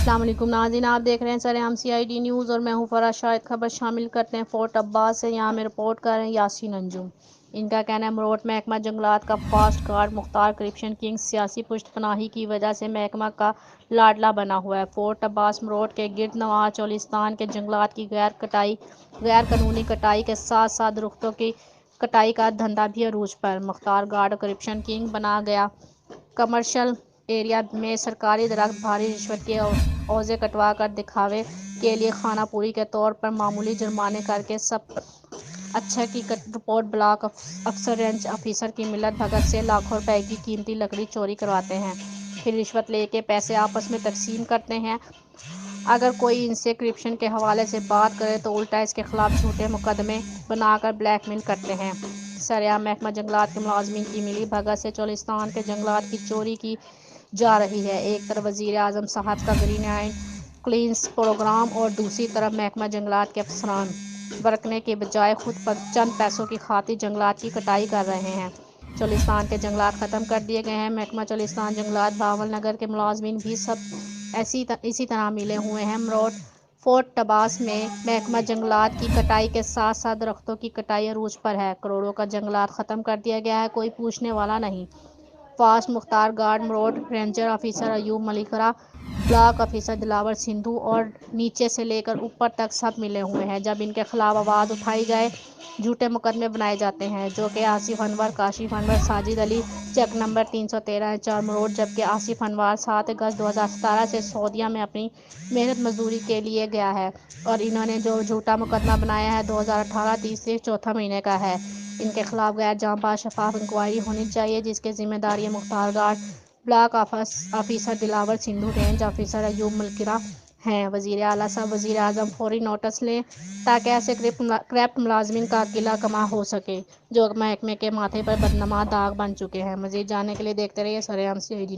السلام علیکم ناظرین، آپ دیکھ رہے ہیں سرعام CID نیوز اور میں ہوں فرح شاہد۔ خبر شامل کرتے ہیں فورٹ عباس سے۔ یہاں میں رپورٹ کر رہے ہیں یاسین انجم۔ ان کا کہنا ہے مروٹ محکمہ جنگلات کا فاسٹ کارڈ مختار کرپشن کنگ سیاسی پشت پناہی کی وجہ سے محکمہ کا لاڈلا بنا ہوا ہے۔ فورٹ عباس مروٹ کے گرد نواح چولستان کے جنگلات کی غیر قانونی کٹائی کے ساتھ ساتھ درختوں کی کٹائی کا دھندا بھی عروج پر۔ مختار گارڈ کرپشن کنگ بنا گیا۔ کمرشل ایریا میں سرکاری درخت بھاری رشوت کے اوزے کٹوا کر دکھاوے کے لیے خانہ پوری کے طور پر معمولی جرمانے کر کے سب اچھے کی رپورٹ بلاک افسر رینج آفیسر کی ملت بھگت سے لاکھوں روپے کی قیمتی لکڑی چوری کرواتے ہیں، پھر رشوت لے کے پیسے آپس میں تقسیم کرتے ہیں۔ اگر کوئی ان سے کرپشن کے حوالے سے بات کرے تو الٹا اس کے خلاف جھوٹے مقدمے بنا کر بلیک میل کرتے ہیں۔ سرعام محکمہ جنگلات کے ملازمین کی ملی بھگت سے چولستان کے جنگلات کی چوری کی جا رہی ہے۔ ایک طرف وزیر اعظم صاحب کا گرین اینڈ کلینز پروگرام اور دوسری طرف محکمہ جنگلات کے افسران برکنے کے بجائے خود چند پیسوں کی خاطر جنگلات کی کٹائی کر رہے ہیں۔ چولستان کے جنگلات ختم کر دیے گئے ہیں۔ محکمہ چولستان جنگلات بھاول نگر کے ملازمین بھی سب اسی طرح ملے ہوئے ہیں۔ مروٹ فورٹ عباس میں محکمہ جنگلات کی کٹائی کے ساتھ ساتھ درختوں کی کٹائی عروج پر ہے۔ کروڑوں کا جنگلات ختم کر دیا گیا ہے، کوئی پوچھنے والا نہیں۔ فاسٹ Mukhtar guard Marot ranger officer Ayub ملکرہ، بلاک آفیسر دلاور سندھو اور نیچے سے لے کر اوپر تک سب ملے ہوئے ہیں۔ جب ان کے خلاف آواز اٹھائی جائے جھوٹے مقدمے بنائے جاتے ہیں، جو کہ آصف انور، کاشف انور، ساجد علی، چیک نمبر 313/4 مروٹ، جبکہ آصف انور 7 اگست 2017 سے سعودیہ میں اپنی محنت مزدوری کے لیے گیا ہے اور انہوں نے جو جھوٹا مقدمہ بنایا ہے 2018 تیسرے چوتھا مہینے کا ہے۔ ان کے خلاف غیر جانبدار شفاف انکوائری ہونی چاہیے، جس کے ذمہ دار مختار guard, block officer Dilawar Sindhu, range officer Ayub ملکرہ ہیں۔ وزیر اعلیٰ صاحب وزیر اعظم فوری نوٹس لیں تاکہ ایسے کرپٹ ملازمین کا قلعہ کما ہو سکے جو محکمے کے ماتھے پر بدنما داغ بن چکے ہیں۔ مزید جاننے کے لیے دیکھتے رہیے سرعام CID۔